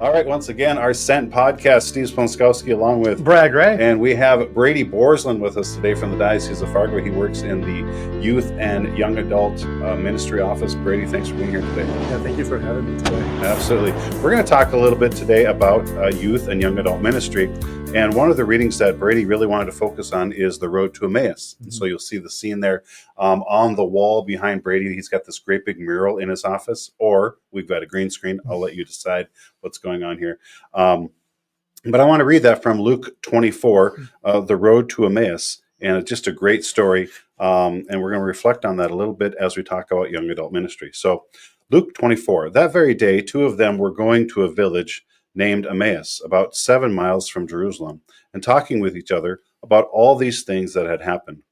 All right, once again, our Sent podcast, Steve Sponskowski along with Brad Gray. And we have Brady Borslien with us today from the Diocese of Fargo. He works in the Youth and Young Adult Ministry Office. Brady, thanks for being here today. Yeah, thank you for having me today. Absolutely. We're going to talk a little bit today about youth and young adult ministry. And one of the readings that Brady really wanted to focus on is The Road to Emmaus. Mm-hmm. So you'll see the scene there on the wall behind Brady. He's got this great big mural in his office, or we've got a green screen. I'll let you decide what's going on here. But I want to read that from Luke 24, The Road to Emmaus. And it's just a great story. And we're going to reflect on that a little bit as we talk about young adult ministry. So Luke 24, that very day, two of them were going to a village named Emmaus, about 7 miles from Jerusalem, and talking with each other about all these things that had happened.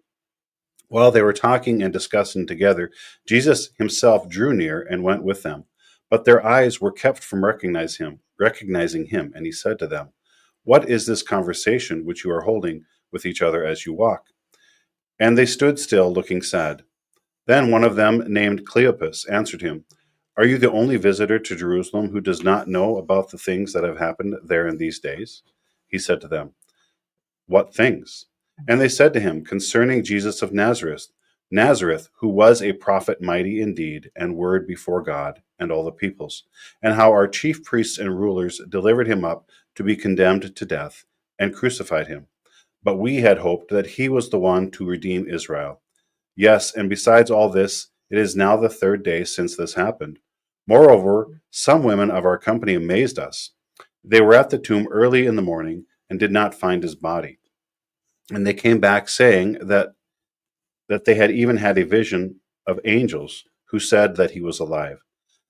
While they were talking and discussing together, Jesus himself drew near and went with them. But their eyes were kept from recognizing him, and he said to them, "What is this conversation which you are holding with each other as you walk?" And they stood still, looking sad. Then one of them, named Cleopas, answered him, "Are you the only visitor to Jerusalem who does not know about the things that have happened there in these days?" He said to them, "What things?" And they said to him, "Concerning Jesus of Nazareth, who was a prophet mighty in deed and word before God and all the peoples, and how our chief priests and rulers delivered him up to be condemned to death and crucified him. But we had hoped that he was the one to redeem Israel. Yes, and besides all this, it is now the third day since this happened. Moreover, some women of our company amazed us. They were at the tomb early in the morning and did not find his body. And they came back saying that they had even had a vision of angels who said that he was alive.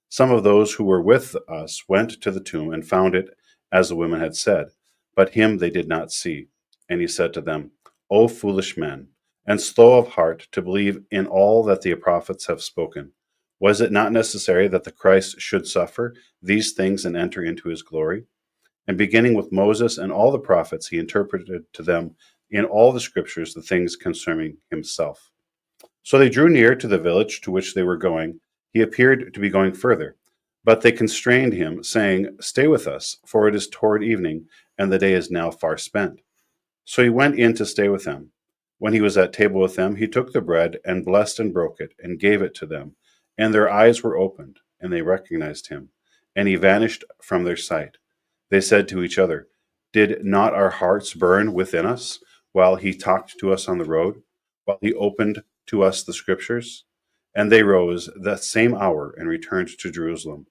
Some of those who were with us went to the tomb and found it as the women had said, but him they did not see. And he said to them, "O foolish men, and slow of heart to believe in all that the prophets have spoken. Was it not necessary that the Christ should suffer these things and enter into his glory?" And beginning with Moses and all the prophets, he interpreted to them in all the scriptures the things concerning himself. So they drew near to the village to which they were going. He appeared to be going further, but they constrained him, saying, "Stay with us, for it is toward evening, and the day is now far spent." So he went in to stay with them. When he was at table with them, he took the bread and blessed and broke it and gave it to them. And their eyes were opened, and they recognized him, and he vanished from their sight. They said to each other, "Did not our hearts burn within us while he talked to us on the road, while he opened to us the scriptures?" And they rose that same hour and returned to Jerusalem.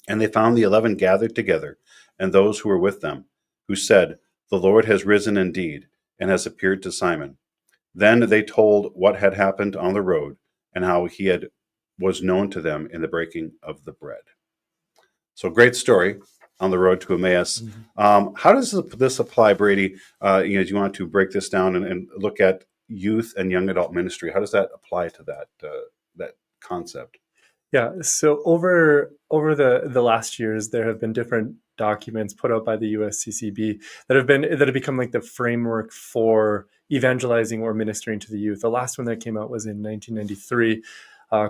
And they found the 11 gathered together, and those who were with them, who said, "The Lord has risen indeed, and has appeared to Simon." Then they told what had happened on the road, and how was known to them in the breaking of the bread. So great story on the road to Emmaus. Mm-hmm. How does this apply, Brady? Do you want to break this down and look at youth and young adult ministry? How does that apply to that concept? Yeah, so over the last years, there have been different documents put out by the USCCB that have become like the framework for evangelizing or ministering to the youth. The last one that came out was in 1993.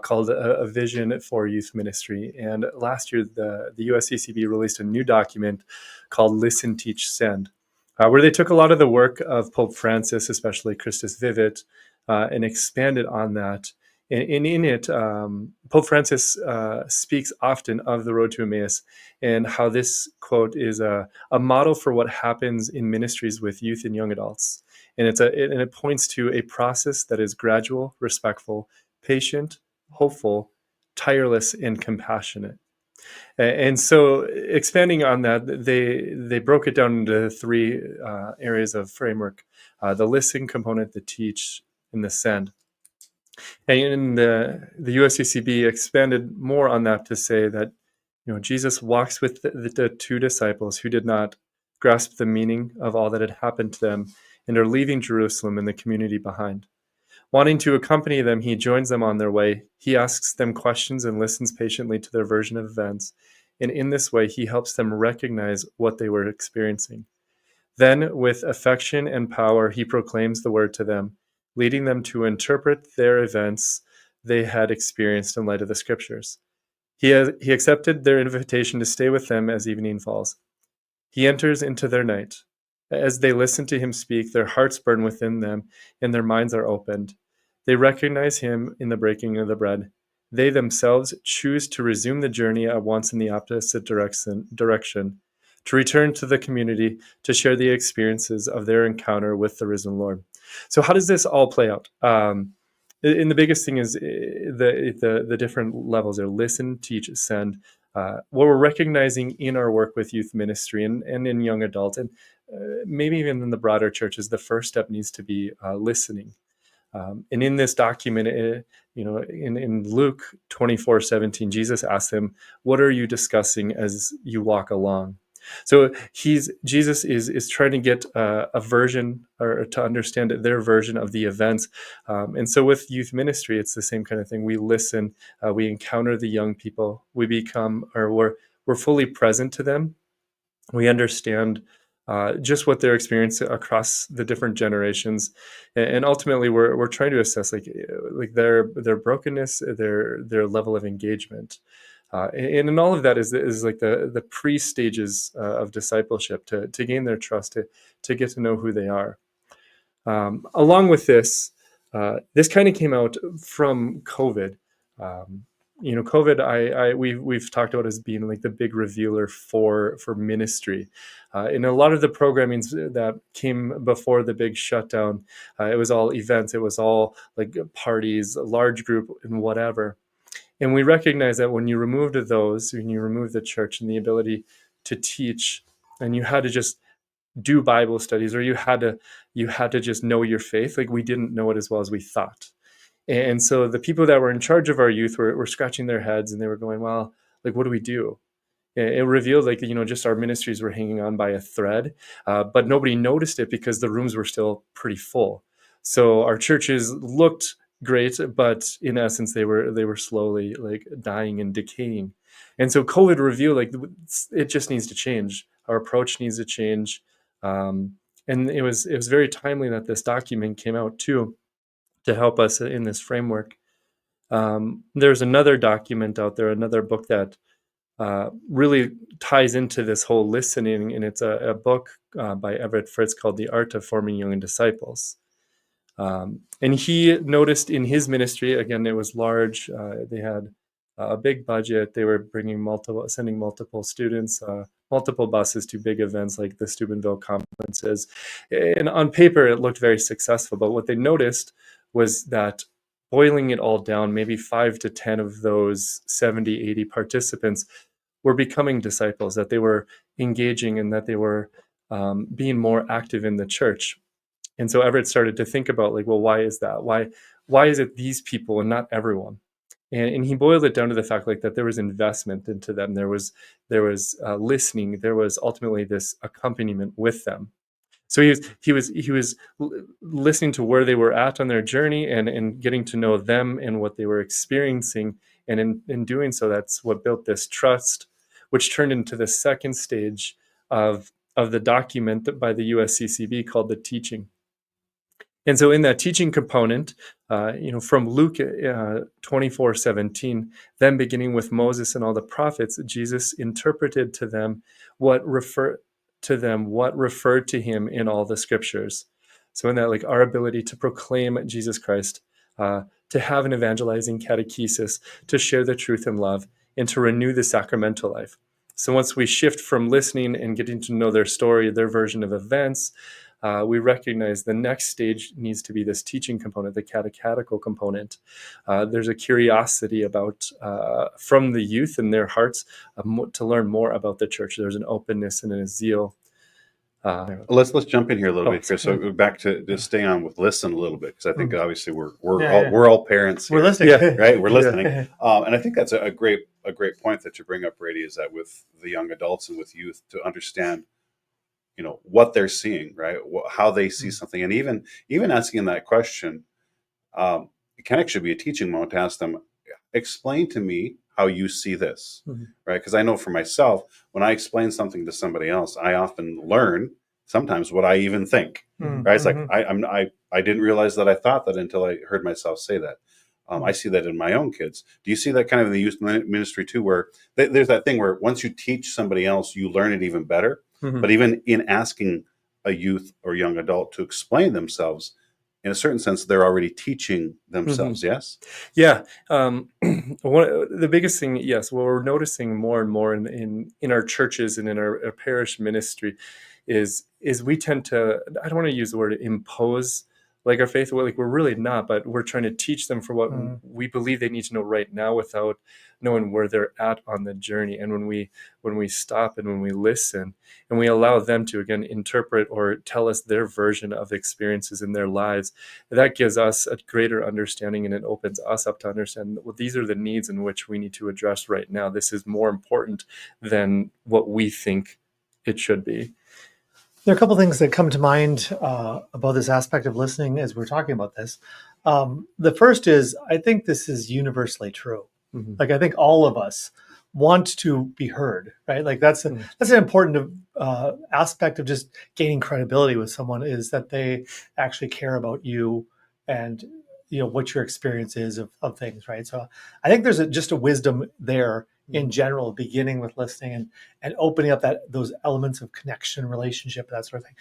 Called a Vision for Youth Ministry. And last year, the USCCB released a new document called Listen, Teach, Send, where they took a lot of the work of Pope Francis, especially Christus Vivit, and expanded on that. And in it, Pope Francis speaks often of the road to Emmaus and how this, quote, is a model for what happens in ministries with youth and young adults. And it points to a process that is gradual, respectful, patient, hopeful, tireless, and compassionate. And so expanding on that, they broke it down into three areas of framework: the listen component, the teach, and the send. And the USCCB expanded more on that to say that, Jesus walks with the two disciples who did not grasp the meaning of all that had happened to them and are leaving Jerusalem and the community behind. Wanting to accompany them, he joins them on their way. He asks them questions and listens patiently to their version of events. And in this way, he helps them recognize what they were experiencing. Then, with affection and power, he proclaims the word to them, leading them to interpret their events they had experienced in light of the scriptures. He accepted their invitation to stay with them as evening falls. He enters into their night. As they listen to him speak, their hearts burn within them, and their minds are opened. They recognize him in the breaking of the bread. They themselves choose to resume the journey at once in the opposite direction, to return to the community, to share the experiences of their encounter with the risen Lord. So, how does this all play out? And the biggest thing is the different levels are listen, teach, send. What we're recognizing in our work with youth ministry and in young adult, and maybe even in the broader churches, the first step needs to be listening. And in this document, in Luke 24:17, Jesus asked them, "What are you discussing as you walk along?" So Jesus is trying to get a version or to understand their version of the events. And so with youth ministry, it's the same kind of thing. We listen, we encounter the young people, we become, or we're fully present to them. We understand just what they're experiencing across the different generations, and ultimately we're trying to assess like their brokenness, their level of engagement, and in all of that is like the pre stages of discipleship to gain their trust, to get to know who they are. Along with this, this kind of came out from COVID. Um, COVID, we've talked about as being like the big revealer for ministry. In a lot of the programmings that came before the big shutdown, it was all events, it was all like parties, a large group, and whatever. And we recognize that when you removed those, when you remove the church and the ability to teach, and you had to just do Bible studies, or you had to just know your faith. Like, we didn't know it as well as we thought. And so the people that were in charge of our youth were scratching their heads, and they were going, well, like, what do we do? It revealed, like, just our ministries were hanging on by a thread, but nobody noticed it because the rooms were still pretty full. So our churches looked great, but in essence, they were slowly like dying and decaying. And so COVID revealed, like, it just needs to change. Our approach needs to change. And it was very timely that this document came out too, to help us in this framework. There's another document out there, another book that really ties into this whole listening, and it's a book by Everett Fritz called The Art of Forming Young Disciples. And he noticed in his ministry, again, it was large. They had a big budget. They were sending multiple students, multiple buses to big events like the Steubenville conferences. And on paper, it looked very successful. But what they noticed was that boiling it all down, maybe 5 to 10 of those 70, 80 participants were becoming disciples, that they were engaging, and that they were being more active in the church. And so Everett started to think about, like, well, why is that? Why is it these people and not everyone? And he boiled it down to the fact, like, that there was investment into them. There was listening. There was ultimately this accompaniment with them. So he was listening to where they were at on their journey, and getting to know them and what they were experiencing. And in doing so, that's what built this trust, which turned into the second stage of the document by the USCCB called the teaching. And so in that teaching component, from Luke 24:17, then beginning with Moses and all the prophets, Jesus interpreted to them what referred to him in all the scriptures. So in that, like, our ability to proclaim Jesus Christ, to have an evangelizing catechesis, to share the truth in love, and to renew the sacramental life. So once we shift from listening and getting to know their story, their version of events, we recognize the next stage needs to be this teaching component, the catechetical component. There's a curiosity about from the youth and their hearts to learn more about the church. There's an openness and a zeal. Let's jump in here a little bit, Chris. sorry. So back to just stay on with listen a little bit, because I think obviously we're Yeah. we're all parents here, We're listening. Yeah. right? We're Yeah. listening, and I think that's a great point that you bring up, Brady. Is that with the young adults and with youth, to understand, what they're seeing, right? How they see something, and even asking that question, it can actually be a teaching moment to ask them, explain to me how you see this, right? Because I know for myself, when I explain something to somebody else, I often learn sometimes what I even think, right? It's like I didn't realize that I thought that until I heard myself say that. I see that in my own kids. Do you see that kind of in the youth ministry too, where there's that thing where once you teach somebody else, you learn it even better? Mhm. But even in asking a youth or young adult to explain themselves, in a certain sense, they're already teaching themselves. Yes. Yeah. The biggest thing, yes, what we're noticing more and more in our churches and in our parish ministry is we tend to, I don't want to use the word impose like our faith, like we're really not, but we're trying to teach them for what we believe they need to know right now without knowing where they're at on the journey. And when we stop and when we listen and we allow them to again interpret or tell us their version of experiences in their lives, that gives us a greater understanding, and it opens us up to understand, well, these are the needs in which we need to address right now. This is more important than what we think it should be. There are a couple things that come to mind about this aspect of listening as we're talking about this. The first is, I think this is universally true. Mhm. Like, I think all of us want to be heard, right? Like that's an important aspect of just gaining credibility with someone, is that they actually care about you and what your experience is of things, right? So I think there's just a wisdom there in general, beginning with listening and opening up those elements of connection, relationship, that sort of thing.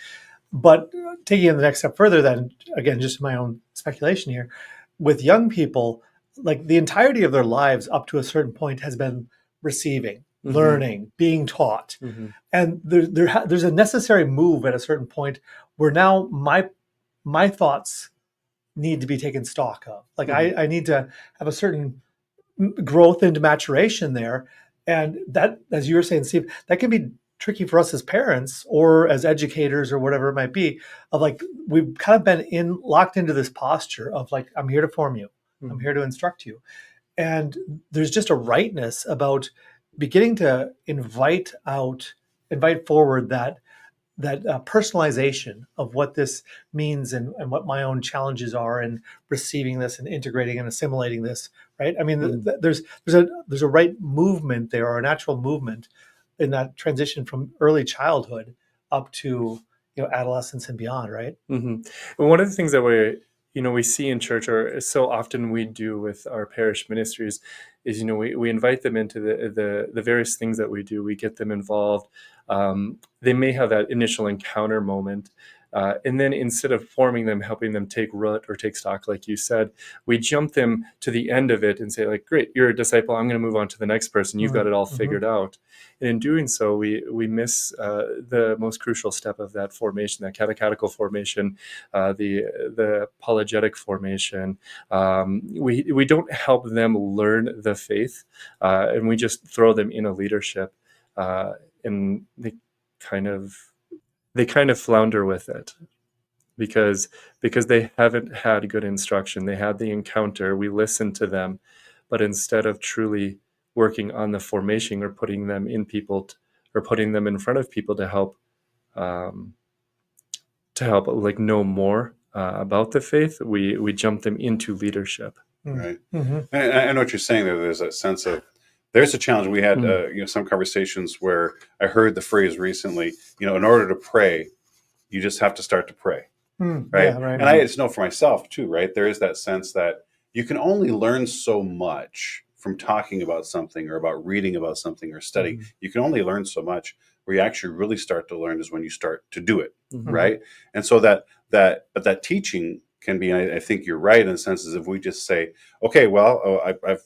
But taking it the next step further, then again, just my own speculation here, with young people, like the entirety of their lives up to a certain point has been receiving, learning, being taught, and there's a necessary move at a certain point where now my thoughts need to be taken stock of. Like I need to have a certain growth into maturation there. And that, as you were saying, Steve, that can be tricky for us as parents or as educators or whatever it might be, of like, we've kind of been locked into this posture of like, I'm here to form you. I'm here to instruct you. And there's just a rightness about beginning to invite forward that personalization of what this means and what my own challenges are in receiving this and integrating and assimilating this, right? I mean, there's a right movement there, or a natural movement in that transition from early childhood up to adolescence and beyond, right? And one of the things that we see in church, or so often we do with our parish ministries, is we invite them into the various things that we do. We get them involved. They may have that initial encounter moment, and then instead of forming them, helping them take root or take stock, like you said, we jump them to the end of it and say, like, great, you're a disciple, I'm going to move on to the next person, you've got it all figured out. And in doing so, we miss the most crucial step of that formation, that catechetical formation, the apologetic formation. We don't help them learn the faith, and we just throw them in a leadership, and they kind of flounder with it because they haven't had good instruction. They had the encounter, we listened to them, but instead of truly working on the formation or putting them in people or putting them in front of people to help like know more about the faith, we jump them into leadership. Right. I know what you're saying there. There's a sense of, there's a challenge. We had some conversations where I heard the phrase recently, in order to pray, you just have to start to pray. Right. Yeah, right. And I just know for myself too, right? There is that sense that you can only learn so much from talking about something or about reading about something or studying. You can only learn so much. Where you actually really start to learn is when you start to do it. Right. And so but that teaching can be, I think you're right in the sense is if we just say, okay, well, I've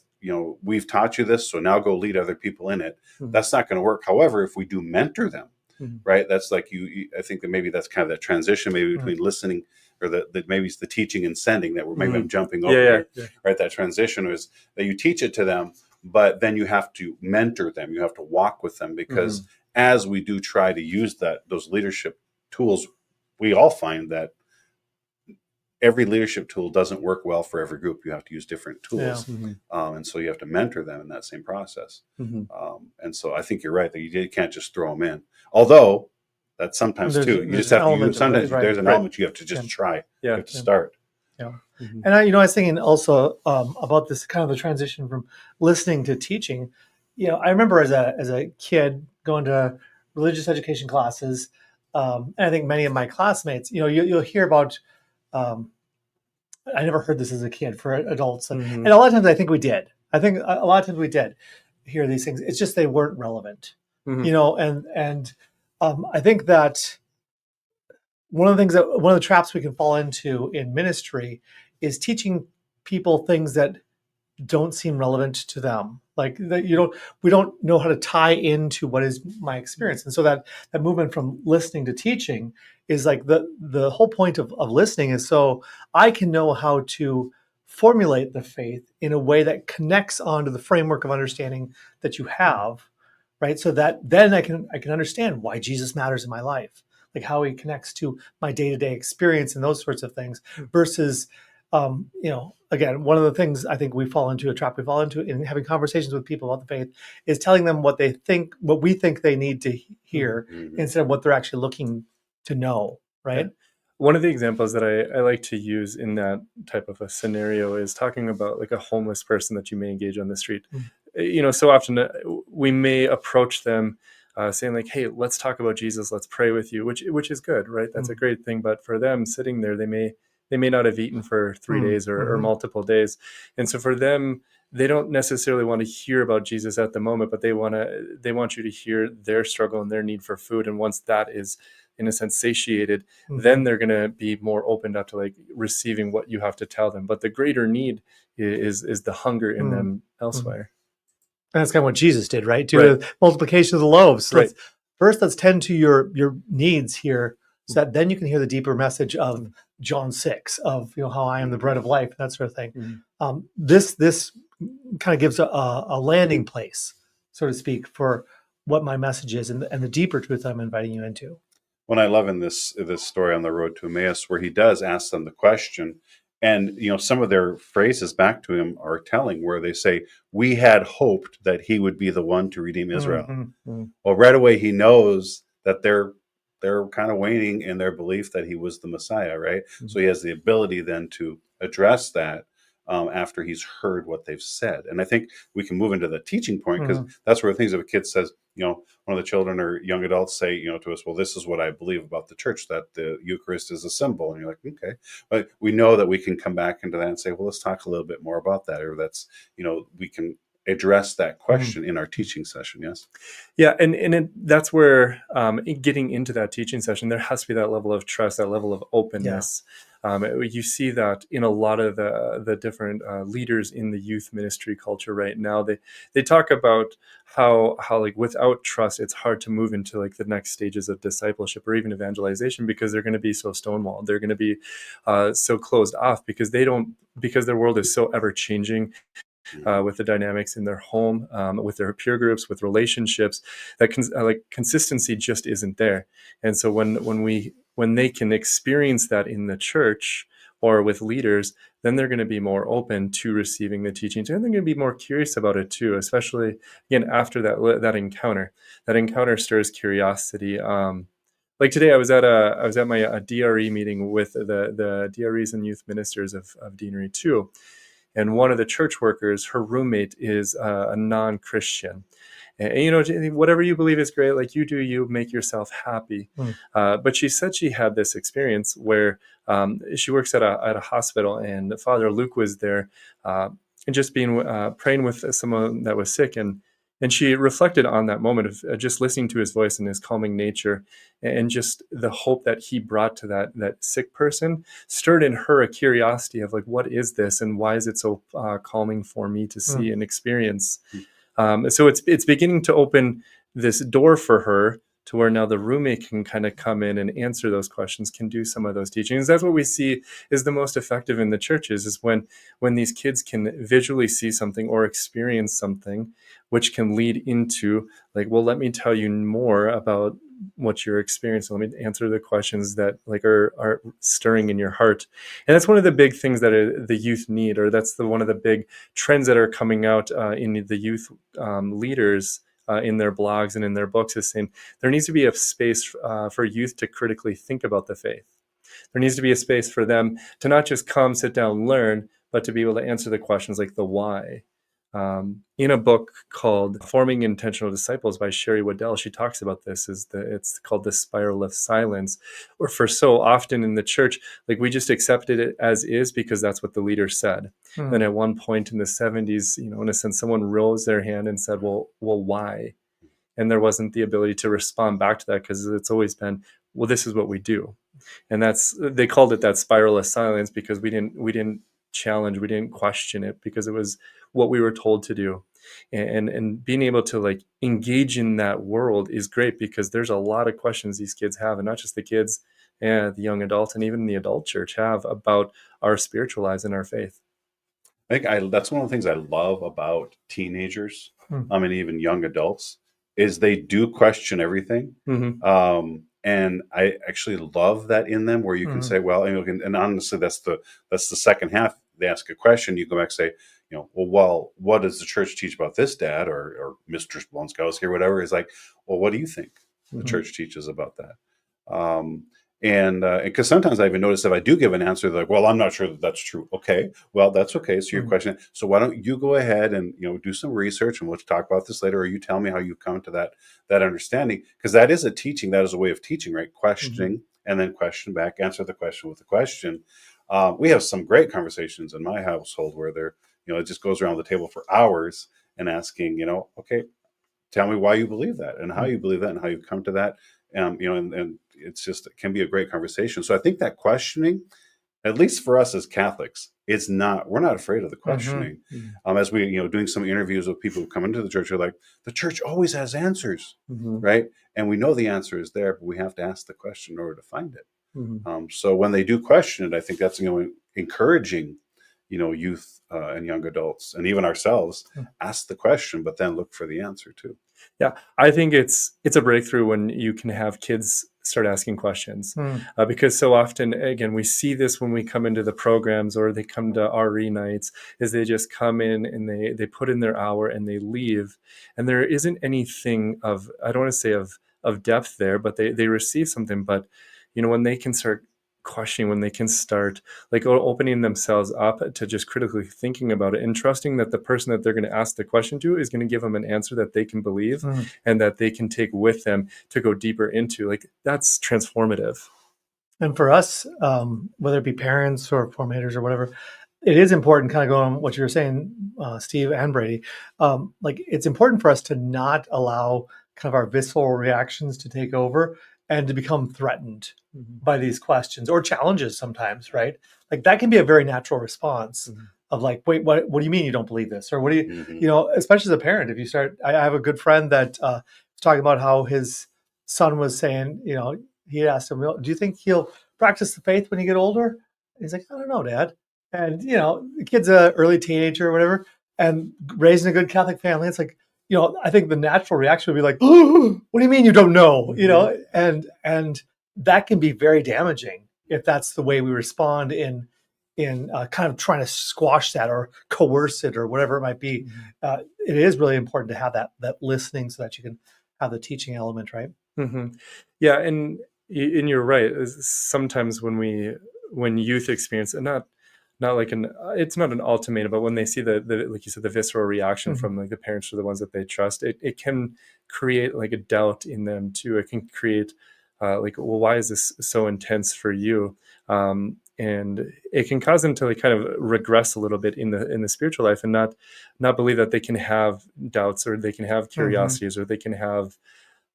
we've taught you this, so now go lead other people in it. That's not going to work. However, if we do mentor them, right, that's like I think that maybe that's kind of that transition maybe between listening or that maybe it's the teaching and sending that we're maybe I'm jumping over here, right? That transition is that you teach it to them, but then you have to mentor them. You have to walk with them because as we do try to use those leadership tools, we all find that every leadership tool doesn't work well for every group. You have to use different tools. And so you have to mentor them in that same process. And so I think you're right that you can't just throw them in. Although that's sometimes There's you just have to use, sometimes there's an element you have to just try. You have to start. And I was thinking also about this kind of the transition from listening to teaching. I remember as a kid going to religious education classes, and I think many of my classmates, you'll hear about I never heard this as a kid for adults. Mhm. And a lot of times I think we did. I think a lot of times we did hear these things. It's just they weren't relevant, Mhm. you know. And I think that one of the traps we can fall into in ministry is teaching people things that don't seem relevant to them. Like that we don't know how to tie into what is my experience. And so that movement from listening to teaching is like the whole point of listening is so I can know how to formulate the faith in a way that connects onto the framework of understanding that you have, right? So that then I can understand why Jesus matters in my life, like how he connects to my day-to-day experience and those sorts of things versus again, one of the things I think we fall into, a trap we fall into in having conversations with people about the faith is telling them what we think they need to hear Mhm. instead of what they're actually looking to know, right? Yeah. One of the examples that I like to use in that type of a scenario is talking about like a homeless person that you may engage on the street. Mm. So often we may approach them saying like, "Hey, let's talk about Jesus. Let's pray with you," which is good, right? That's a Mm. great thing. But for them sitting there, they may not have eaten for 3 days or Mhm. multiple days, and so for them, they don't necessarily want to hear about Jesus at the moment, but they want you to hear their struggle and their need for food. And once that is, in a sense, satiated, then Mhm. they're going to be more opened up to like receiving what you have to tell them. But the greater need is the hunger in Mm. them Mm. elsewhere. And that's kind of what Jesus did, right? Do Right. the multiplication of the loaves. So Right. let's tend to your needs here, so that then you can hear the deeper message of Mm. John 6, of how I am the bread of life, that sort of thing. Mm. This kind of gives a landing place, so to speak, for what my message is and the deeper truth I'm inviting you into. What I love in this story on the road to Emmaus, where he does ask them the question, and some of their phrases back to him are telling, where they say, "We had hoped that he would be the one to redeem Israel." Mhm. Mm. Well, right away he knows that they're kind of waning in their belief that he was the Messiah, right? Mm. So he has the ability then to address that after he's heard what they've said. And I think we can move into the teaching point, because Mhm. that's where things, if a kid says, one of the children or young adults say, to us, well, this is what I believe about the church, that the Eucharist is a symbol. And you're like, okay. But we know that we can come back into that and say, well, let's talk a little bit more about that. Or we can address that Mm. question in our teaching session. Yes. Yeah, that's where getting into that teaching session, there has to be that level of trust, that level of Yeah. openness. You see that in a lot of the different leaders in the youth ministry culture right now. They talk about how like without trust, it's hard to move into like the next stages of discipleship or even evangelization, because they're going to be so stonewalled. They're going to be so closed off because their world is so ever changing, with the dynamics in their home, with their peer groups, with relationships, that like consistency just isn't there. And so when they can experience that in the church or with leaders, then they're going to be more open to receiving the teachings, and they're going to be more curious about it too. Especially again after that encounter. That encounter stirs curiosity. Like today, I was at my DRE meeting with the DREs and youth ministers of Deanery 2, and one of the church workers, her roommate, is a non-Christian. And whatever you believe is great. Like, you do you, make yourself happy. Mm. But she said she had this experience where she works at a hospital, and Father Luke was there, and just being praying with someone that was sick, and she reflected on that moment of just listening to his voice and his calming nature, and just the hope that he brought to that sick person stirred in her a curiosity of like, what is this, and why is it so calming for me to see Mm. and experience? So it's beginning to open this door for her, to where now the roommate can kind of come in and answer those questions, can do some of those teachings. That's what we see is the most effective in the churches, is when these kids can visually see something or experience something, which can lead into like, well, let me tell you more about what you're experiencing. Let me answer the questions that like are stirring in your heart. And that's one of the big things that the youth need, or that's one of the big trends that are coming out in the youth leaders in their blogs and in their books, is saying there needs to be a space for youth to critically think about the faith. There needs to be a space for them to not just come, sit down, learn, but to be able to answer the questions like the why. In a book called Forming Intentional Disciples by Sherry Waddell, she talks about this. It's called The Spiral of Silence, where for so often in the church, like we just accepted it as is because that's what the leader said. Then at one point in the 70s, in a sense, someone rose their hand and said, well, why? And there wasn't the ability to respond back to that because it's always been, well, this is what we do. And they called it that spiral of silence because we didn't challenge, we didn't question it because it was what we were told to do. And being able to like engage in that world is great because there's a lot of questions these kids have, and not just the kids and the young adults and even the adult church have about our spiritual lives and our faith. I think that's one of the things I love about teenagers, and even young adults, is they do question everything. And I actually love that in them, where you can say, well, and honestly, that's the second half. They ask a question, you go back and say, well, what does the church teach about this, Dad, or Mr. Blonskowski, or whatever? Is like, well, what do you think the church teaches about that? And because sometimes I even notice if I do give an answer, they're like, well, I'm not sure that that's true. Okay, well, that's okay. So your question, so why don't you go ahead and do some research, and we'll talk about this later, or you tell me how you come to that understanding, because that is a teaching, that is a way of teaching, right? Questioning and then question back, answer the question with a question. We have some great conversations in my household where they're it just goes around the table for hours and asking, okay, tell me why you believe that and how you believe that and how you come to that. And it's just, it can be a great conversation. So I think that questioning, at least for us as Catholics, we're not afraid of the questioning. As we, doing some interviews with people who come into the church, are like, the church always has answers, right? And we know the answer is there, but we have to ask the question in order to find it. So when they do question it, I think that's, encouraging, youth and young adults, and even ourselves, ask the question, but then look for the answer too. Yeah, I think it's a breakthrough when you can have kids start asking questions, because so often, again, we see this when we come into the programs or they come to RE nights, is they just come in and they put in their hour and they leave, and there isn't anything of, I don't want to say of depth there, but they receive something. But when they can start questioning, when they can start like opening themselves up to just critically thinking about it and trusting that the person that they're going to ask the question to is going to give them an answer that they can believe and that they can take with them to go deeper into, like, that's transformative. And for us, whether it be parents or formators or whatever, it is important, kind of going on what you were saying, Steve and Brady, like it's important for us to not allow kind of our visceral reactions to take over and to become threatened by these questions or challenges sometimes, right? Like that can be a very natural response of like, wait, what do you mean you don't believe this? Or what do you, especially as a parent, if you start, I have a good friend that was talking about how his son was saying, he asked him, do you think he'll practice the faith when you get older? And he's like, I don't know, Dad. And, the kid's an early teenager or whatever, and raised in a good Catholic family. It's like, I think the natural reaction would be like, oh, what do you mean you don't know? And that can be very damaging if that's the way we respond in kind of trying to squash that or coerce it or whatever it might be. It is really important to have that listening so that you can have the teaching element, right? Yeah, and you're right. Sometimes when youth experience, and not like it's not an ultimatum, but when they see the like you said, the visceral reaction from like the parents or the ones that they trust, it can create like a doubt in them too. It can create like, well, why is this so intense for you? And it can cause them to like kind of regress a little bit in the spiritual life and not believe that they can have doubts or they can have curiosities or they can have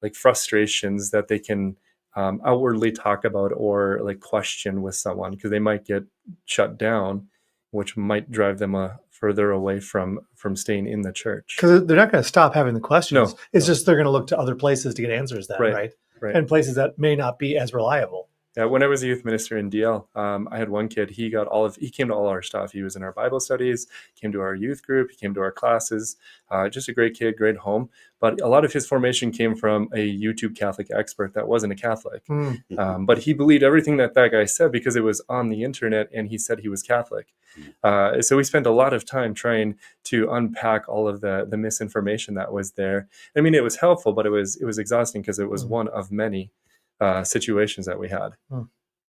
like frustrations that they can outwardly talk about or like question with someone, because they might get shut down, which might drive them further away from staying in the church. Because they're not going to stop having the questions. It's just they're going to look to other places to get answers then, right? And places that may not be as reliable. Yeah, when I was a youth minister in DL, I had one kid. He came to all our stuff. He was in our Bible studies, came to our youth group, he came to our classes. Just a great kid, great home. But a lot of his formation came from a YouTube Catholic expert that wasn't a Catholic. But he believed everything that guy said because it was on the internet, and he said he was Catholic. So we spent a lot of time trying to unpack all of the misinformation that was there. I mean, it was helpful, but it was exhausting because it was one of many situations that we had.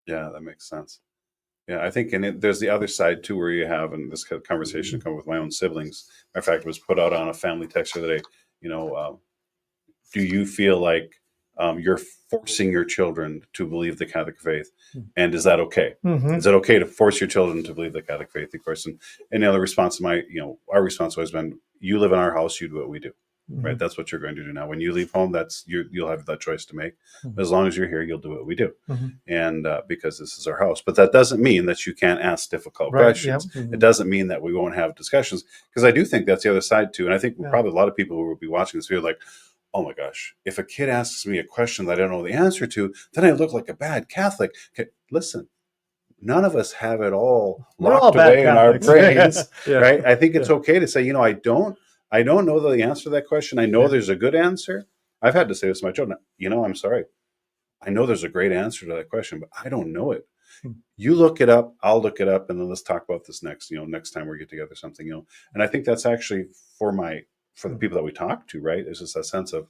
Yeah, that makes sense. Yeah, I think, and there's the other side too, where you have, and this kind of conversation come with my own siblings. In fact, it was put out on a family text the other day. You know, do you feel like you're forcing your children to believe the Catholic faith, and is that okay? Mm-hmm. Is it okay to force your children to believe the Catholic faith? Of course, and the other response to our response has always been, you live in our house, you do what we do. Right, that's what you're going to do now. When you leave home, you'll have that choice to make. Mm-hmm. As long as you're here, you'll do what we do, Mm-hmm. and because this is our house. But that doesn't mean that you can't ask difficult Right, questions. yep. It doesn't mean that we won't have discussions, because I do think that's the other side too. And I think Yeah. probably a lot of people who will be watching this feel like, oh my gosh, if a kid asks me a question that I don't know the answer to, then I look like a bad Catholic. Okay, listen, none of us have it all We're all locked bad away in our Catholics. brains, Yeah. right? I think it's okay to say, I don't know the answer to that question. I know there's a good answer. I've had to say this to my children, I'm sorry. I know there's a great answer to that question, but I don't know it. You look it up, I'll look it up, and then let's talk about this next time we get together, something, And I think that's actually for the people that we talk to, right? It's just a sense of,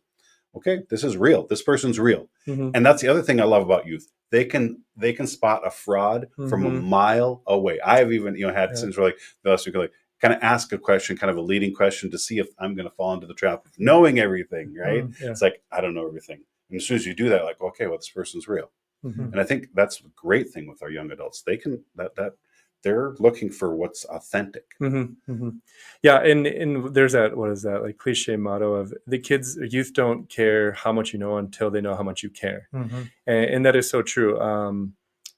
okay, this is real. This person's real. Mm-hmm. And that's the other thing I love about youth. They can spot a fraud from a mile away. I've even, had since we're like the last week, like kind of ask a question, kind of a leading question to see if I'm going to fall into the trap of knowing everything, right? Yeah. It's like, I don't know everything. And as soon as you do that, like, okay, well, this person's real. Mm-hmm. And I think that's a great thing with our young adults. They can, that they're looking for what's authentic. Mm-hmm. Mm-hmm. Yeah, and there's that, what is that, like cliche motto of youth don't care how much you know until they know how much you care. Mm-hmm. And that is so true.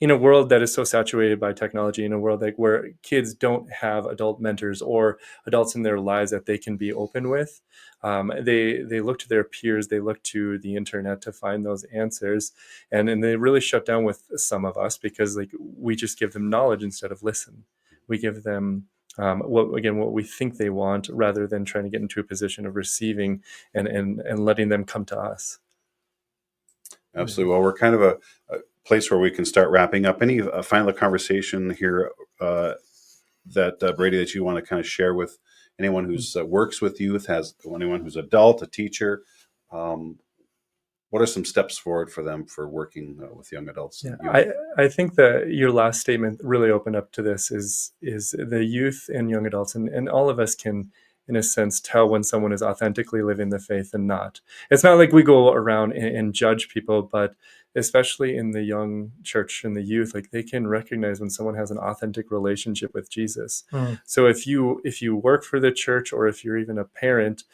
In a world that is so saturated by technology, in a world like where kids don't have adult mentors or adults in their lives that they can be open with, they look to their peers, they look to the internet to find those answers, and they really shut down with some of us because like we just give them knowledge instead of listen. We give them what we think they want rather than trying to get into a position of receiving and letting them come to us. Absolutely. Well, we're kind of a place where we can start wrapping up. Any final conversation here that Brady, that you want to kind of share with anyone who's works with youth, anyone who's adult, a teacher? What are some steps forward for them for working with young adults? Yeah, I think that your last statement really opened up to this is the youth and young adults, and all of us can, in a sense, tell when someone is authentically living the faith and not. It's not like we go around and judge people, but especially in the young church and the youth, like they can recognize when someone has an authentic relationship with Jesus. So if you work for the church, or if you're even a parent,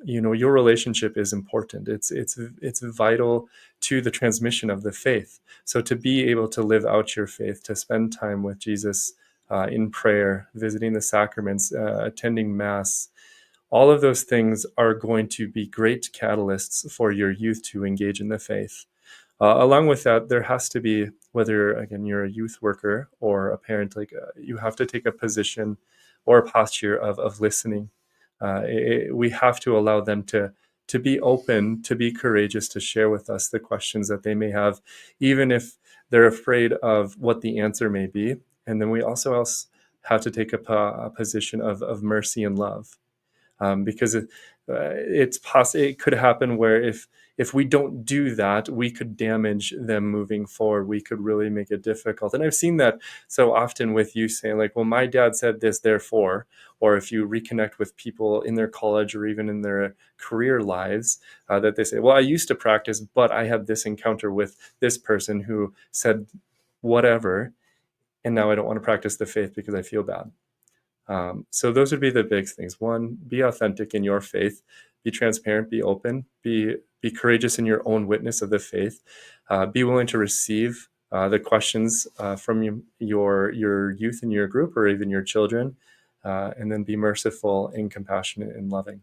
your relationship is important. It's vital to the transmission of the faith. So to be able to live out your faith, to spend time with Jesus in prayer, visiting the sacraments, attending Mass, all of those things are going to be great catalysts for your youth to engage in the faith. Along with that, there has to be, whether, again, you're a youth worker or a parent, you have to take a position or a posture of listening. We have to allow them to be open, to be courageous, to share with us the questions that they may have, even if they're afraid of what the answer may be. And then we also have to take a position of mercy and love, because it could happen where if we don't do that, we could damage them moving forward. We could really make it difficult. And I've seen that so often with you saying like, well, my dad said this, therefore, or if you reconnect with people in their college or even in their career lives, that they say, well, I used to practice, but I had this encounter with this person who said whatever, and now I don't want to practice the faith because I feel bad. So those would be the big things. One, be authentic in your faith, be transparent, be open, be courageous in your own witness of the faith, be willing to receive the questions from your youth in your group or even your children, and then be merciful and compassionate and loving.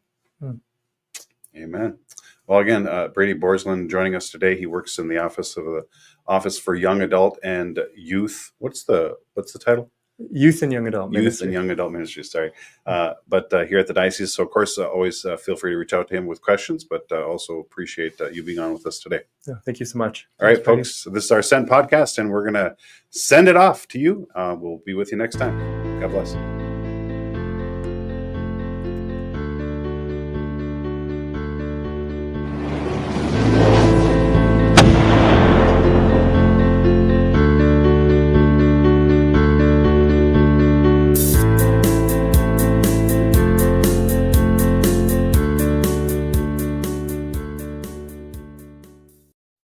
Amen. Well, again, Brady Borslien joining us today. He works in the Office for Young Adult and Youth. What's the title? Youth and Young Adult Ministry. Youth and Young Adult Ministry, sorry. But here at the Diocese, so of course, always feel free to reach out to him with questions, but also appreciate you being on with us today. Yeah, thank you so much. All right, folks, this is our Send podcast, and we're going to send it off to you. We'll be with you next time. God bless.